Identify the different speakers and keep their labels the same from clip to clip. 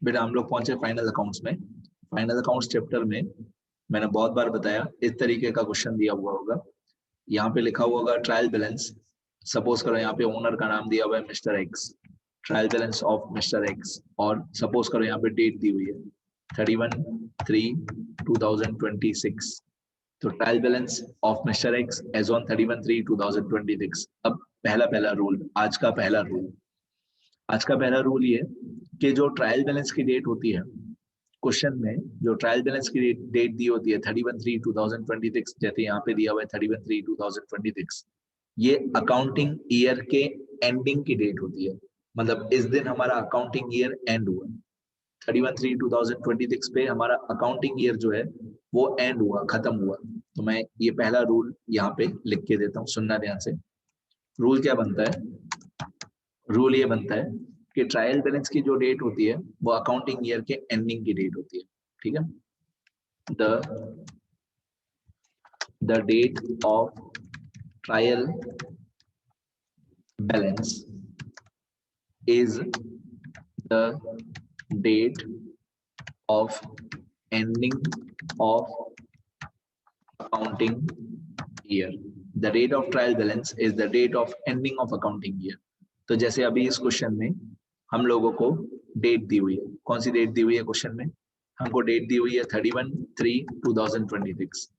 Speaker 1: बेटा हम लोग पहुंचे फाइनल अकाउंट्स में। फाइनल अकाउंट्स चैप्टर में मैंने बहुत बार बताया इस तरीके का क्वेश्चन दिया हुआ होगा। यहाँ पे लिखा हुआ होगा ट्रायल बैलेंस। सपोज करो यहाँ पे ओनर का नाम दिया हुआ है mister X, trial balance of mister X, और सपोज करो यहाँ पे डेट दी हुई है 31/3/2026। तो trial balance of mister X as on 31/3/2026। अब पहला रूल, आज का पहला रूल ये कि जो ट्रायल बैलेंस की डेट होती है क्वेश्चन में, जो ट्रायल बैलेंस की डेट दी होती है 31/3/2026, जैसे यहाँ पे दिया हुआ है 31/3/2026, ये अकाउंटिंग ईयर के एंडिंग की डेट होती है। मतलब इस दिन हमारा अकाउंटिंग ईयर एंड हुआ 31/3/2026 पे, हमारा अकाउंटिंग ईयर जो है वो एंड हुआ, खत्म हुआ। तो मैं ये पहला रूल यहाँ पे लिख के देता हूँ, सुनना ध्यान से। रूल क्या बनता है? रूल ये बनता है कि ट्रायल बैलेंस की जो डेट होती है वो अकाउंटिंग ईयर के एंडिंग की डेट होती है। ठीक है, the date of trial balance is the date of ending of accounting year. The date of trial balance is the date of ending of accounting year. तो जैसे अभी इस क्वेश्चन में हम लोगों को डेट दी हुई है, कौन सी डेट दी हुई है क्वेश्चन में? हमको डेट दी हुई है 31/3/2026।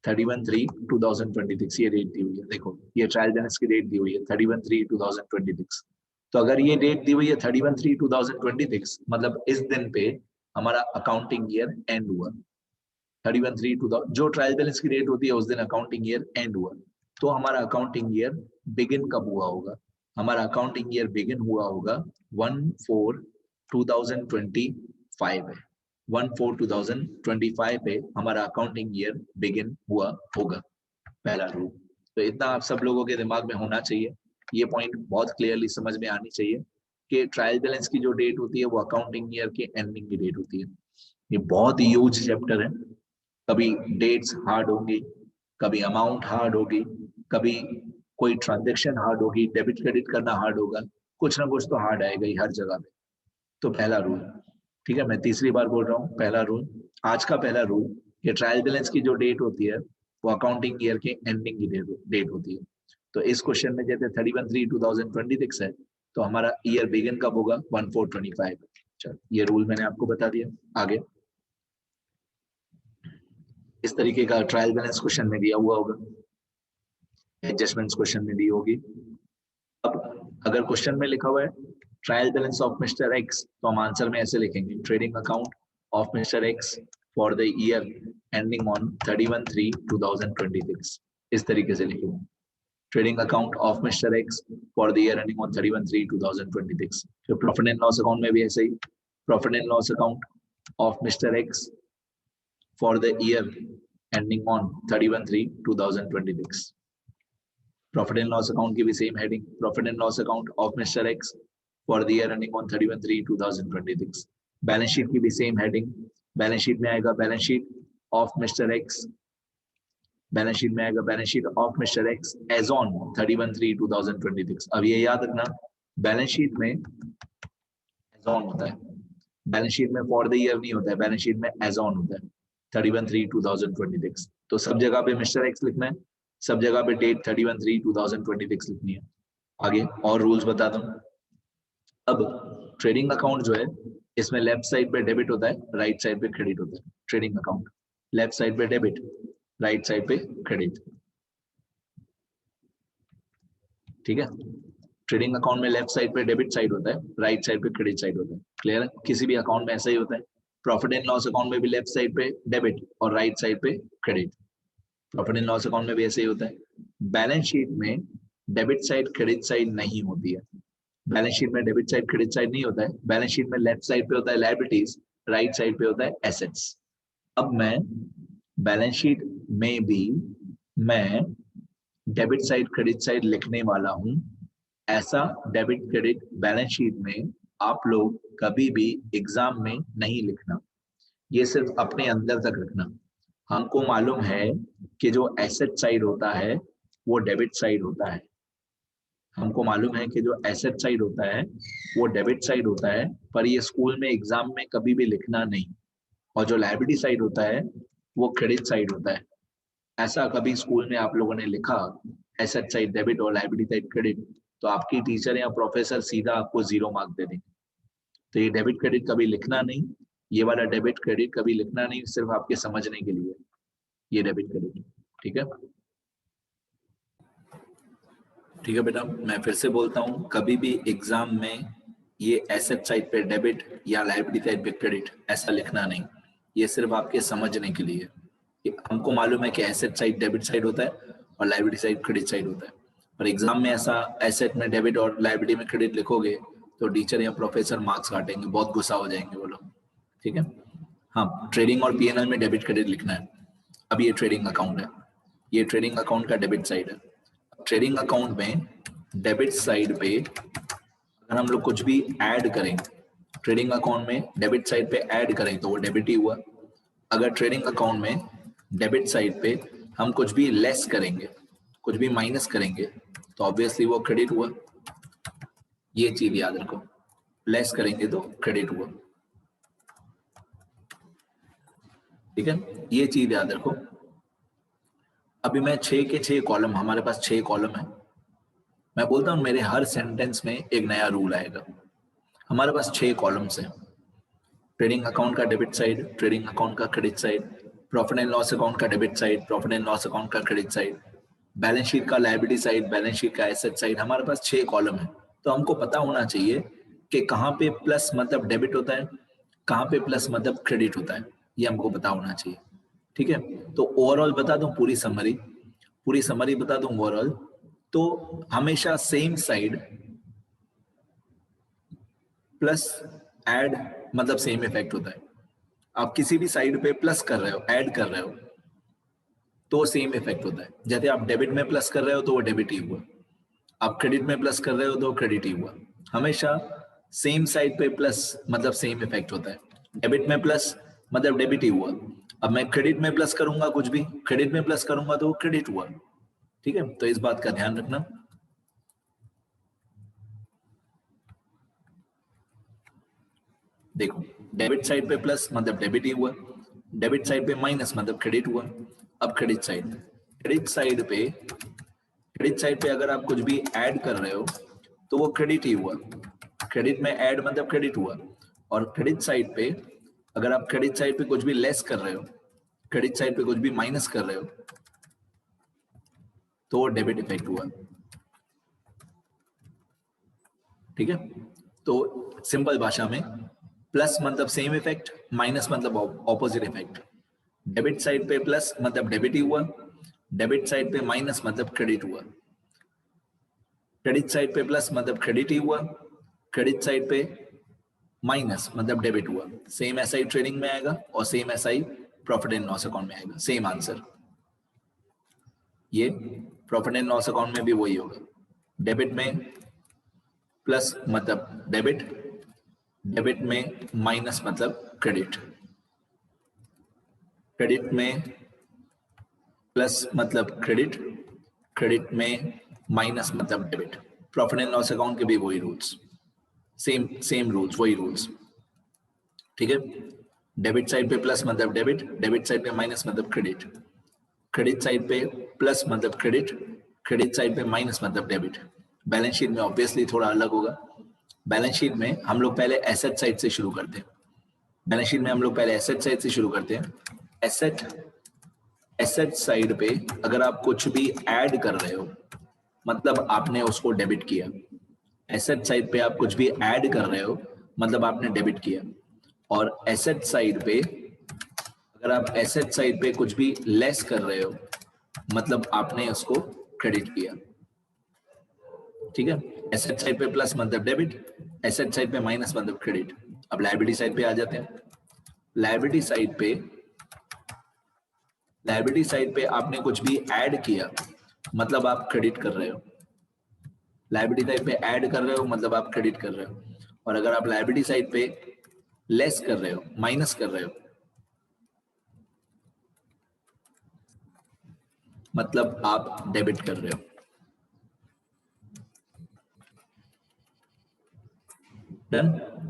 Speaker 1: 31/3/2026 ये डेट दी हुई है। देखो ये ट्रायल बैलेंस की डेट दी हुई है 31/3/2026। तो अगर ये डेट दी हुई है 31/3/2026, मतलब इस दिन पे हमारा अकाउंटिंग ईयर एंड हुआ। 31/3/2000 जो ट्रायल बैलेंस की डेट होती है उस दिन अकाउंटिंग ईयर एंड हुआ। तो हमारा अकाउंटिंग ईयर बिगिन कब हुआ होगा? हमारा अकाउंटिंग ईयर बिगिन हुआ होगा 1/4/2025 है। 1/4/2025 पे हमारा अकाउंटिंग ईयर बिगिन हुआ होगा, पहला रूल। तो इतना आप सब लोगों के दिमाग में होना चाहिए, ये पॉइंट बहुत क्लियरली समझ में आनी चाहिए कि ट्रायल बैलेंस की जो डेट होती है वो अकाउंटिंग ईयर के एंडिंग की डेट होती है। ये बहुत ह्यूज चैप्टर है। कभी डेट्स हार्ड होंगी, कभी अमाउंट हार्ड होगी, कभी कोई ट्रांजेक्शन हार्ड होगी, डेबिट क्रेडिट करना हार्ड होगा, कुछ ना कुछ तो हार्ड आएगा ही हर जगह पे। तो पहला रूल, ठीक है, मैं तीसरी बार बोल रहा हूँ, पहला रूल, आज का पहला रूल, ये ट्रायल बैलेंस की जो डेट होती है वो अकाउंटिंग ईयर के एंडिंग की डेट होती है। तो इस क्वेश्चन में जैसे 31/3/2026 है, तो हमारा ईयर बिगिन कब होगा? 1/4/25। चलो ये रूल मैंने आपको बता दिया। आगे इस तरीके का ट्रायल बैलेंस क्वेश्चन में दिया हुआ होगा, एडजस्टमेंट्स क्वेश्चन में दी होगी। अब अगर क्वेश्चन में लिखा हुआ है trial balance of mister X, तो हम आंसर में ऐसे लिखेंगे trading account of mister X for the year ending on 31/3/2026। इस तरीके से लिखेंगे trading account of mister X for the year ending on 31/3/2026। फिर प्रॉफिट एंड लॉस अकाउंट में भी ऐसे ही, profit and loss account of mister X for the year ending on 31/3/2026. Profit and loss account की भी same heading, profit and loss account of Mr. X for the year ending on 31/3/2026. Balance sheet की भी same heading, balance sheet में आएगा balance sheet of Mr. X, balance sheet में आएगा balance sheet of Mr. X as on 31/3/2026. अब ये याद रखना balance sheet में as on होता है, balance sheet में for the year नहीं होता है, balance sheet में as on होता है 31/3/2026। तो सब जगह पे मिस्टर एक्स लिखना है, सब जगह पे डेट 31/3/2026 लिखनी है। आगे और रूल्स बता दूं। अब ट्रेडिंग अकाउंट जो है इसमें लेफ्ट साइड पे डेबिट होता है, राइट साइड पे क्रेडिट होता है। ट्रेडिंग अकाउंट लेफ्ट साइड पे डेबिट, राइट साइड पे क्रेडिट, ठीक है। ट्रेडिंग अकाउंट में लेफ्ट साइड पे डेबिट साइड होता है, राइट साइड पे क्रेडिट साइड होता है। क्लियर है? किसी भी अकाउंट में ऐसा ही होता है। प्रॉफिट एंड लॉस अकाउंट में भी लेफ्ट साइड पे डेबिट और राइट साइड पे credit. Profit and loss account में भी ऐसे ही होता है। बैलेंस शीट में डेबिट साइड क्रेडिट साइड नहीं होती है। बैलेंस शीट में डेबिट साइड क्रेडिट साइड नहीं होता है। बैलेंस शीट में लेफ्ट साइड पे होता है लायबिलिटीज, राइट साइड पे होता है एसेट्स। अब मैं बैलेंस शीट में भी मैं डेबिट साइड क्रेडिट साइड लिखने वाला हूं। ऐसा डेबिट क्रेडिट बैलेंस शीट में आप लोग कभी भी एग्जाम में नहीं लिखना, ये सिर्फ अपने अंदर तक रखना। हमको मालूम है कि जो एसेट साइड होता है वो डेबिट साइड होता है, हमको मालूम है कि जो एसेट साइड होता है वो डेबिट साइड होता है, पर ये स्कूल में एग्जाम में कभी भी लिखना नहीं। और जो लायबिलिटी साइड होता है वो क्रेडिट साइड होता है। ऐसा कभी स्कूल में आप लोगों ने लिखा एसेट साइड डेबिट और लायबिलिटी साइड क्रेडिट, तो आपकी टीचर या प्रोफेसर सीधा आपको 0 मार्क दे देंगे। तो ये डेबिट क्रेडिट कभी लिखना नहीं, ये वाला डेबिट क्रेडिट कभी लिखना नहीं, सिर्फ आपके समझने के लिए ये डेबिट क्रेडिट। ठीक है, ठीक है बेटा, मैं फिर से बोलता हूँ, कभी भी एग्जाम में ये एसेट साइड पे डेबिट या लायबिलिटी साइड पे क्रेडिट ऐसा लिखना नहीं, ये सिर्फ आपके समझने के लिए। हमको मालूम है कि एसेट साइड डेबिट साइड होता है और लायबिलिटी साइड क्रेडिट साइड होता है, पर एग्जाम में ऐसा एसेट में डेबिट और लायबिलिटी में क्रेडिट लिखोगे तो टीचर या प्रोफेसर मार्क्स काटेंगे, बहुत गुस्सा हो जाएंगे वो लोग। ठीक है, हाँ, ट्रेडिंग और पीएनएल में डेबिट क्रेडिट लिखना है। अब ये ट्रेडिंग अकाउंट है, ये ट्रेडिंग अकाउंट का डेबिट साइड है। ट्रेडिंग अकाउंट में डेबिट साइड पे अगर हम लोग कुछ भी ऐड करें, ट्रेडिंग अकाउंट में डेबिट साइड पे ऐड करें तो वो डेबिट ही हुआ। अगर ट्रेडिंग अकाउंट में डेबिट साइड पे हम कुछ भी लेस करेंगे, कुछ भी माइनस करेंगे, तो ऑब्वियसली वो क्रेडिट हुआ। ये चीज याद रखो, लेस करेंगे तो क्रेडिट हुआ। ठीक है, ये चीज याद रखो। अभी मैं 6 के 6 कॉलम, हमारे पास 6 कॉलम है, मैं बोलता हूँ मेरे हर सेंटेंस में एक नया रूल आएगा। हमारे पास 6 कॉलम्स हैं, ट्रेडिंग अकाउंट का डेबिट साइड, ट्रेडिंग अकाउंट का credit side, profit and loss account का debit side, profit and loss account का क्रेडिट साइड, बैलेंस शीट का लायबिलिटी साइड, बैलेंस शीट का एसेट साइड। हमारे पास 6 कॉलम है, तो हमको पता होना चाहिए कि कहाँ पे प्लस मतलब डेबिट होता है, कहाँ पे प्लस मतलब क्रेडिट होता है, ये हमको पता होना चाहिए। ठीक है, तो ओवरऑल बता दूं, पूरी समरी बता दूं ओवरऑल, तो हमेशा सेम साइड प्लस ऐड मतलब सेम इफेक्ट होता है। आप किसी भी साइड पे प्लस कर रहे हो, ऐड कर रहे हो, तो सेम इफेक्ट होता है। जैसे आप डेबिट में प्लस कर रहे हो तो वो डेबिट ही हुआ, आप क्रेडिट में प्लस कर रहे हो तो क्रेडिट ही हुआ। हमेशा सेम साइड पे प्लस मतलब सेम इफेक्ट होता है। डेबिट में प्लस मतलब डेबिट ही हुआ। अब मैं क्रेडिट में प्लस करूंगा, कुछ भी क्रेडिट में प्लस करूंगा तो क्रेडिट हुआ। ठीक है, तो इस बात का ध्यान रखना। देखो, डेबिट साइड पे प्लस मतलब डेबिट ही हुआ, डेबिट साइड पे माइनस मतलब क्रेडिट हुआ। अब क्रेडिट साइड पे अगर आप कुछ भी ऐड कर रहे हो तो वो क्रेडिट ही हुआ। क्रेडिट में ऐड मतलब क्रेडिट हुआ। और क्रेडिट साइड पे अगर आप क्रेडिट साइड पे कुछ भी लेस कर रहे हो, क्रेडिट साइड पे कुछ भी माइनस कर रहे हो, तो वो डेबिट इफेक्ट हुआ। ठीक है, तो सिंपल भाषा में प्लस मतलब सेम इफेक्ट, माइनस मतलब ऑपोजिट इफेक्ट। डेबिट साइड पे प्लस मतलब डेबिट ही हुआ, डेबिट साइड पे माइनस मतलब क्रेडिट हुआ। क्रेडिट साइड पे प्लस मतलब क्रेडिट ही हुआ, क्रेडिट साइड पे माइनस मतलब डेबिट हुआ। सेम ऐसा ही ट्रेडिंग में आएगा और सेम ऐसा ही प्रॉफिट एंड लॉस अकाउंट में आएगा, सेम आंसर। ये प्रॉफिट एंड लॉस अकाउंट में भी वही होगा, डेबिट में प्लस मतलब डेबिट, डेबिट में माइनस मतलब क्रेडिट, क्रेडिट में प्लस मतलब क्रेडिट, क्रेडिट में माइनस मतलब debit. Profit and loss account के भी वही रूल्स, सेम सेम रूल्स, वही रूल्स। ठीक है, डेबिट साइड पे प्लस मतलब डेबिट, डेबिट साइड पे माइनस मतलब क्रेडिट, क्रेडिट साइड पे प्लस मतलब क्रेडिट, क्रेडिट साइड पे माइनस मतलब डेबिट। बैलेंस शीट में ऑब्वियसली थोड़ा अलग होगा। बैलेंस शीट में हम लोग पहले एसेट साइड से शुरू करते हैं, बैलेंस शीट में हम लोग पहले एसेट साइड से शुरू करते हैं। एसेट एसेट साइड पे अगर आप कुछ भी ऐड कर रहे हो मतलब आपने उसको डेबिट किया। एसेट साइड पे आप कुछ भी ऐड कर रहे हो मतलब आपने डेबिट किया। और एसेट साइड पे अगर आप एसेट साइड पे कुछ भी लेस कर रहे हो मतलब आपने उसको क्रेडिट किया। ठीक है, एसेट साइड पे प्लस मतलब डेबिट, एसेट साइड पे माइनस मतलब क्रेडिट। अब लायबिलिटी साइड पे आ जाते हैं। लायबिलिटी साइड पे लायबिलिटी साइड पे आपने कुछ भी ऐड किया मतलब आप क्रेडिट कर रहे हो। लायबिलिटी साइड पे ऐड कर रहे हो मतलब आप क्रेडिट कर रहे हो। और अगर आप लायबिलिटी साइड पे लेस कर रहे हो, माइनस कर रहे हो, मतलब आप डेबिट कर रहे हो। डन।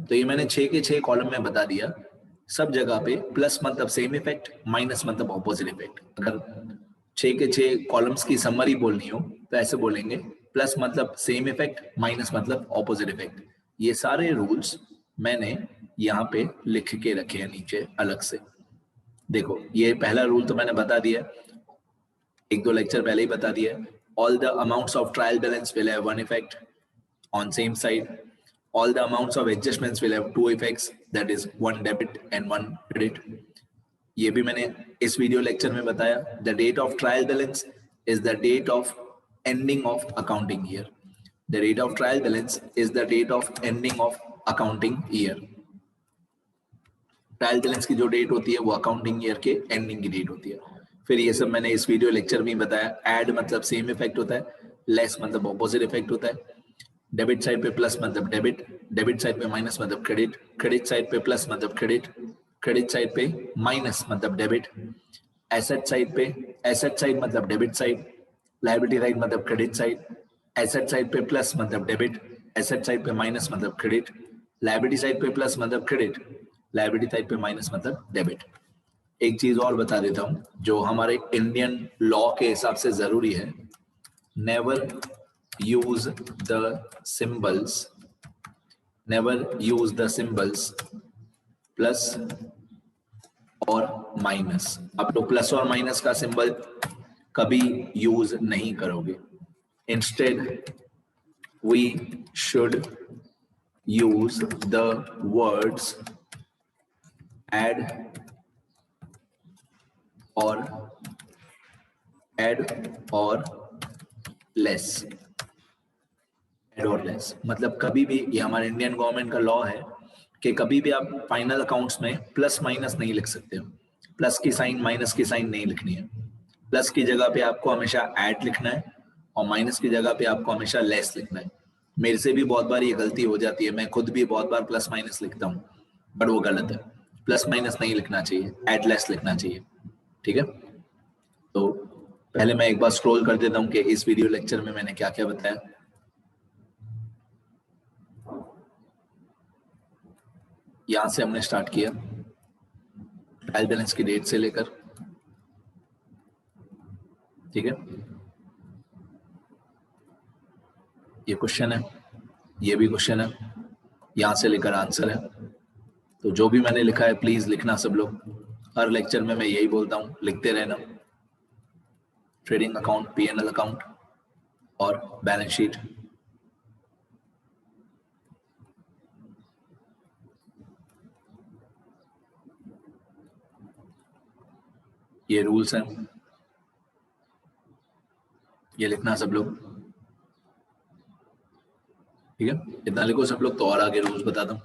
Speaker 1: तो ये मैंने 6 के 6 कॉलम में बता दिया। सब जगह पे प्लस मतलब सेम इफेक्ट, माइनस मतलब ऑपोजिट इफेक्ट। अगर 6 के 6 कॉलम्स की समरी बोलनी हो तो ऐसे बोलेंगे, प्लस मतलब सेम इफेक्ट, माइनस मतलब ऑपोजिट इफेक्ट। ये सारे रूल्स मैंने यहाँ पे लिख के रखे हैं नीचे अलग से। देखो ये पहला रूल तो मैंने बता दिया, 1-2 लेक्चर पहले ही बता दिया। All the amounts of trial balance will have one effect on same side. All the amounts of adjustments will have two effects, that is one debit and one credit. ये भी मैंने इस वीडियो लेक्चर में बताया। The date of trial balance is the date of ending of accounting year. The date of trial balance is the date of ending of accounting year. Trial balance की जो date होती है वो accounting year के ending की date होती है। फिर ये सब मैंने इस वीडियो लेक्चर में बताया। ऐड मतलब सेम इफेक्ट होता है, लेस मतलब ऑपोजिट इफेक्ट होता है। डेबिट साइड पे प्लस मतलब डेबिट, डेबिट साइड पे माइनस मतलब क्रेडिट, क्रेडिट साइड पे प्लस मतलब क्रेडिट, क्रेडिट साइड पे माइनस मतलब डेबिट। एसेट साइड पे, एसेट साइड मतलब डेबिट साइड, लायबिलिटी साइड मतलब क्रेडिट साइड। एसेट साइड पे प्लस मतलब डेबिट, एसेट साइड पे माइनस मतलब क्रेडिट, लायबिलिटी साइड पे प्लस मतलब क्रेडिट, लायबिलिटी साइड पे माइनस मतलब डेबिट। एक चीज और बता देता हूं जो हमारे इंडियन लॉ के हिसाब से जरूरी है, never use the symbols, never use the symbols plus और माइनस। आप लोग प्लस और माइनस का सिंबल कभी यूज नहीं करोगे। Instead we should use the words ed और लेस। और लेस मतलब कभी भी, ये हमारे इंडियन गवर्नमेंट का लॉ है कि कभी भी आप फाइनल अकाउंट्स में प्लस माइनस नहीं लिख सकते हो। प्लस की साइन माइनस की साइन नहीं लिखनी है। प्लस की जगह पे आपको हमेशा ऐड लिखना है और माइनस की जगह पे आपको हमेशा लेस लिखना है। मेरे से भी बहुत बार ये गलती हो जाती है, मैं खुद भी बहुत बार प्लस माइनस लिखता हूँ, बट वो गलत है। प्लस माइनस नहीं लिखना चाहिए, ऐड लेस लिखना चाहिए। ठीक है, तो पहले मैं एक बार स्क्रॉल कर देता हूँ कि इस वीडियो लेक्चर में मैंने क्या क्या बताया। यहां से हमने स्टार्ट किया ट्रायल बैलेंस की डेट से लेकर, ठीक है। ये क्वेश्चन है, ये भी क्वेश्चन है, यहां से लेकर आंसर है। तो जो भी मैंने लिखा है प्लीज लिखना सब लोग। हर लेक्चर में मैं यही बोलता हूं, लिखते रहना। ट्रेडिंग अकाउंट, पीएनएल अकाउंट और बैलेंस शीट। ये रूल्स हैं, ये लिखना सब लोग, ठीक है। इतना लिखो सब लोग तो और आगे रूल्स बताता हूं।